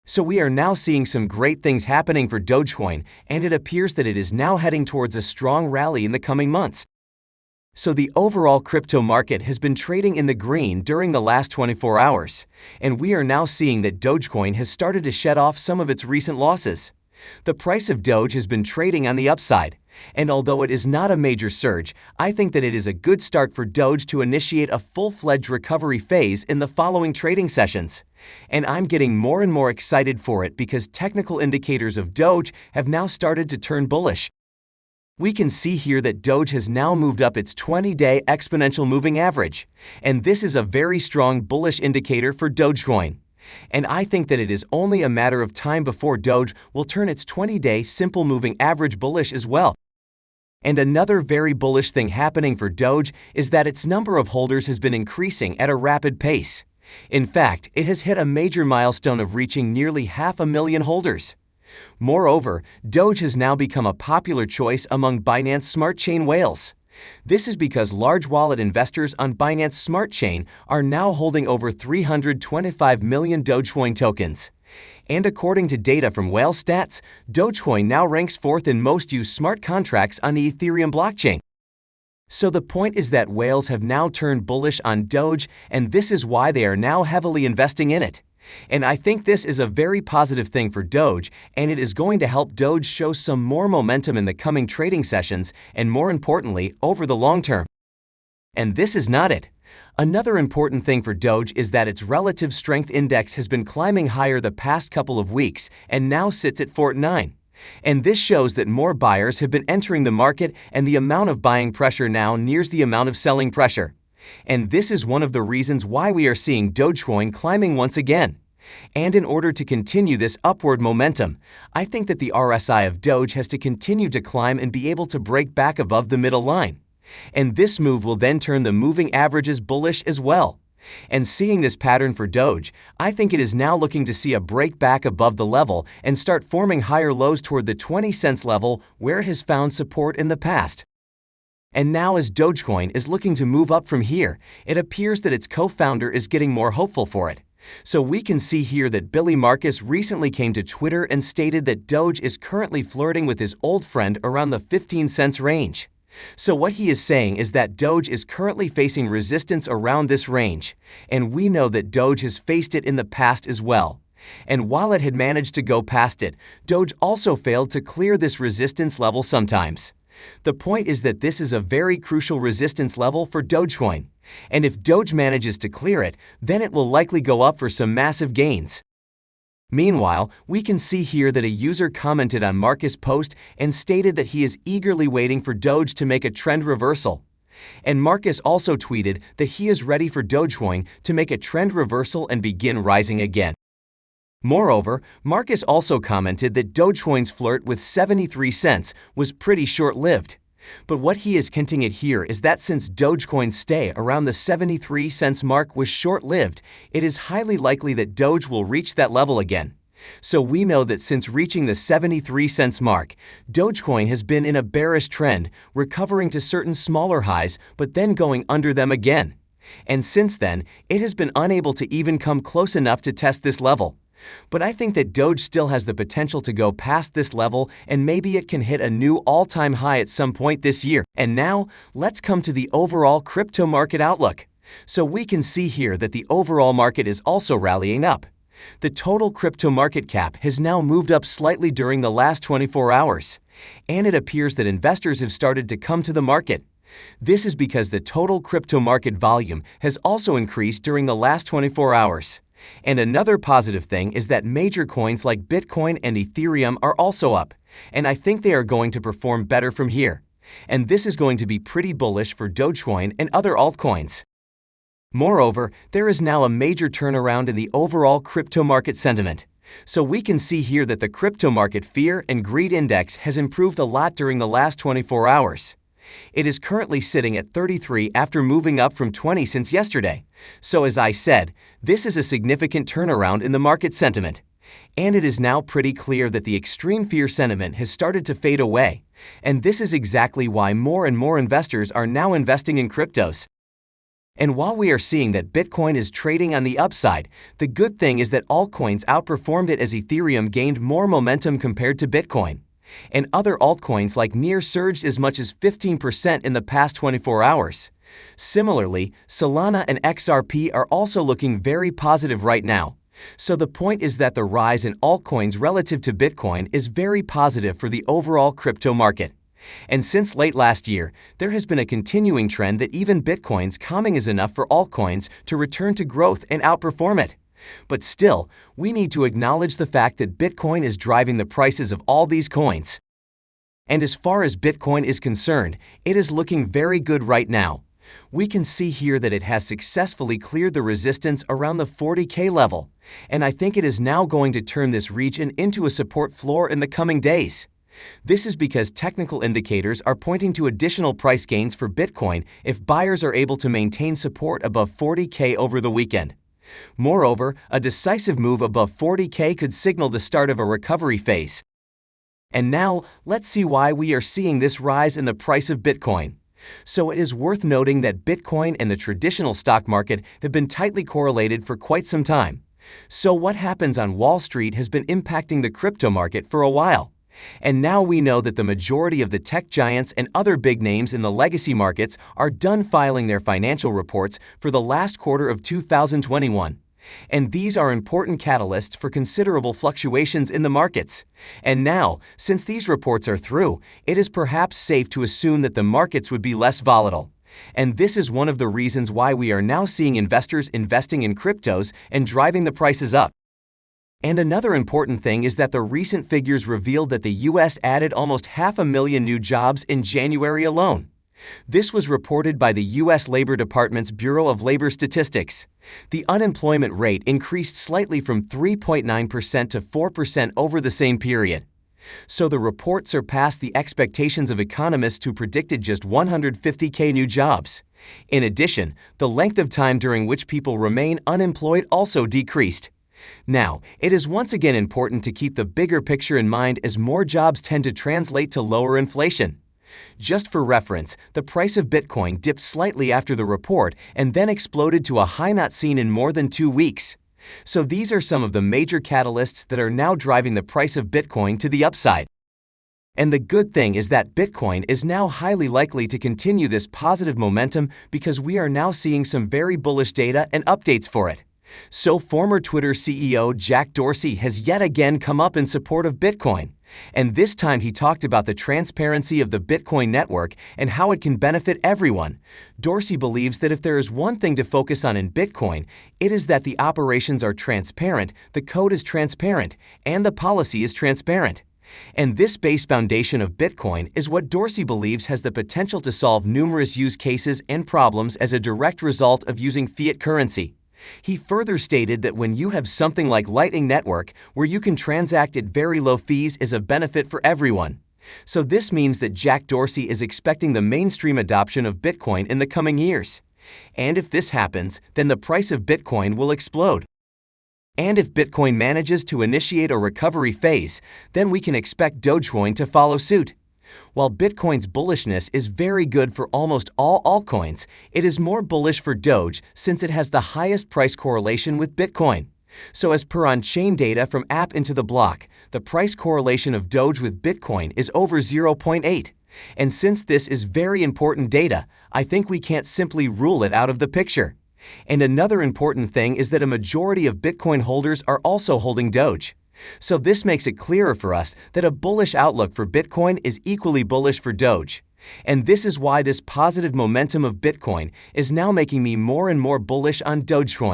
So we are now seeing some great things happening for Dogecoin, and it appears that it is now heading towards a strong rally in the coming months. So the overall crypto market has been trading in the green during the last 24 hours, and we are now seeing that Dogecoin has started to shed off some of its recent losses. The price of Doge has been trading on the upside, and although it is not a major surge, I think that it is a good start for Doge to initiate a full-fledged recovery phase in the following trading sessions. And I'm getting more and more excited for it because technical indicators of Doge have now started to turn bullish. We can see here that Doge has now moved up its 20-day exponential moving average, and this is a very strong bullish indicator for Dogecoin. And I think that it is only a matter of time before Doge will turn its 20-day simple moving average bullish as well. And another very bullish thing happening for Doge is that its number of holders has been increasing at a rapid pace. In fact, it has hit a major milestone of reaching nearly 500,000 holders. Moreover, Doge has now become a popular choice among Binance Smart Chain whales. This is because large wallet investors on Binance Smart Chain are now holding over 325 million Dogecoin tokens. And according to data from Whale Stats, Dogecoin now ranks 4th in most used smart contracts on the Ethereum blockchain. So the point is that whales have now turned bullish on Doge, and this is why they are now heavily investing in it. And I think this is a very positive thing for Doge, and it is going to help Doge show some more momentum in the coming trading sessions and, more importantly, over the long term. And this is not it. Another important thing for Doge is that its relative strength index has been climbing higher the past couple of weeks and now sits at 49. And this shows that more buyers have been entering the market, and the amount of buying pressure now nears the amount of selling pressure. And this is one of the reasons why we are seeing Dogecoin climbing once again. And in order to continue this upward momentum, I think that the RSI of Doge has to continue to climb and be able to break back above the middle line. And this move will then turn the moving averages bullish as well. And seeing this pattern for Doge, I think it is now looking to see a break back above the level and start forming higher lows toward the 20 cents level where it has found support in the past. And now as Dogecoin is looking to move up from here, it appears that its co-founder is getting more hopeful for it. So we can see here that Billy Markus recently came to Twitter and stated that Doge is currently flirting with his old friend around the 15 cents range. So what he is saying is that Doge is currently facing resistance around this range, and we know that Doge has faced it in the past as well. And while it had managed to go past it, Doge also failed to clear this resistance level sometimes. The point is that this is a very crucial resistance level for Dogecoin, and if Doge manages to clear it, then it will likely go up for some massive gains. Meanwhile, we can see here that a user commented on Markus' post and stated that he is eagerly waiting for Doge to make a trend reversal. And Markus also tweeted that he is ready for Dogecoin to make a trend reversal and begin rising again. Moreover, Markus also commented that Dogecoin's flirt with 73 cents was pretty short-lived. But what he is hinting at here is that since Dogecoin's stay around the 73 cents mark was short-lived, it is highly likely that Doge will reach that level again. So we know that since reaching the 73 cents mark, Dogecoin has been in a bearish trend, recovering to certain smaller highs but then going under them again. And since then, it has been unable to even come close enough to test this level. But I think that Doge still has the potential to go past this level, and maybe it can hit a new all-time high at some point this year. And now, let's come to the overall crypto market outlook. So we can see here that the overall market is also rallying up. The total crypto market cap has now moved up slightly during the last 24 hours, and it appears that investors have started to come to the market. This is because the total crypto market volume has also increased during the last 24 hours. And another positive thing is that major coins like Bitcoin and Ethereum are also up, and I think they are going to perform better from here. And this is going to be pretty bullish for Dogecoin and other altcoins. Moreover, there is now a major turnaround in the overall crypto market sentiment. So we can see here that the crypto market fear and greed index has improved a lot during the last 24 hours. It is currently sitting at 33 after moving up from 20 since yesterday. So as I said, this is a significant turnaround in the market sentiment. And it is now pretty clear that the extreme fear sentiment has started to fade away. And this is exactly why more and more investors are now investing in cryptos. And while we are seeing that Bitcoin is trading on the upside, the good thing is that altcoins outperformed it as Ethereum gained more momentum compared to Bitcoin. And other altcoins like near surged as much as 15% in the past 24 hours. Similarly, Solana and XRP are also looking very positive right now. So the point is that the rise in altcoins relative to Bitcoin is very positive for the overall crypto market. And since late last year, there has been a continuing trend that even Bitcoin's calming is enough for altcoins to return to growth and outperform it. But still, we need to acknowledge the fact that Bitcoin is driving the prices of all these coins. And as far as Bitcoin is concerned, it is looking very good right now. We can see here that it has successfully cleared the resistance around the 40K level, and I think it is now going to turn this region into a support floor in the coming days. This is because technical indicators are pointing to additional price gains for Bitcoin if buyers are able to maintain support above 40K over the weekend. Moreover, a decisive move above 40K could signal the start of a recovery phase. And now, let's see why we are seeing this rise in the price of Bitcoin. So it is worth noting that Bitcoin and the traditional stock market have been tightly correlated for quite some time. So what happens on Wall Street has been impacting the crypto market for a while. And now we know that the majority of the tech giants and other big names in the legacy markets are done filing their financial reports for the last quarter of 2021. And these are important catalysts for considerable fluctuations in the markets. And now, since these reports are through, it is perhaps safe to assume that the markets would be less volatile. And this is one of the reasons why we are now seeing investors investing in cryptos and driving the prices up. And another important thing is that the recent figures revealed that the U.S. added almost 500,000 new jobs in January alone. This was reported by the U.S. Labor Department's Bureau of Labor Statistics. The unemployment rate increased slightly from 3.9% to 4% over the same period. So the report surpassed the expectations of economists who predicted just 150K new jobs. In addition, the length of time during which people remain unemployed also decreased. Now, it is once again important to keep the bigger picture in mind as more jobs tend to translate to lower inflation. Just for reference, the price of Bitcoin dipped slightly after the report and then exploded to a high not seen in more than 2 weeks. So these are some of the major catalysts that are now driving the price of Bitcoin to the upside. And the good thing is that Bitcoin is now highly likely to continue this positive momentum because we are now seeing some very bullish data and updates for it. So former Twitter CEO Jack Dorsey has yet again come up in support of Bitcoin. And this time he talked about the transparency of the Bitcoin network and how it can benefit everyone. Dorsey believes that if there is one thing to focus on in Bitcoin, it is that the operations are transparent, the code is transparent, and the policy is transparent. And this base foundation of Bitcoin is what Dorsey believes has the potential to solve numerous use cases and problems as a direct result of using fiat currency. He further stated that when you have something like Lightning Network, where you can transact at very low fees, is a benefit for everyone. So this means that Jack Dorsey is expecting the mainstream adoption of Bitcoin in the coming years. And if this happens, then the price of Bitcoin will explode. And if Bitcoin manages to initiate a recovery phase, then we can expect Dogecoin to follow suit. While Bitcoin's bullishness is very good for almost all altcoins, it is more bullish for Doge since it has the highest price correlation with Bitcoin. So as per on-chain data from App Into the Block, the price correlation of Doge with Bitcoin is over 0.8. And since this is very important data, I think we can't simply rule it out of the picture. And another important thing is that a majority of Bitcoin holders are also holding Doge. So this makes it clearer for us that a bullish outlook for Bitcoin is equally bullish for Doge. And this is why this positive momentum of Bitcoin is now making me more and more bullish on Dogecoin.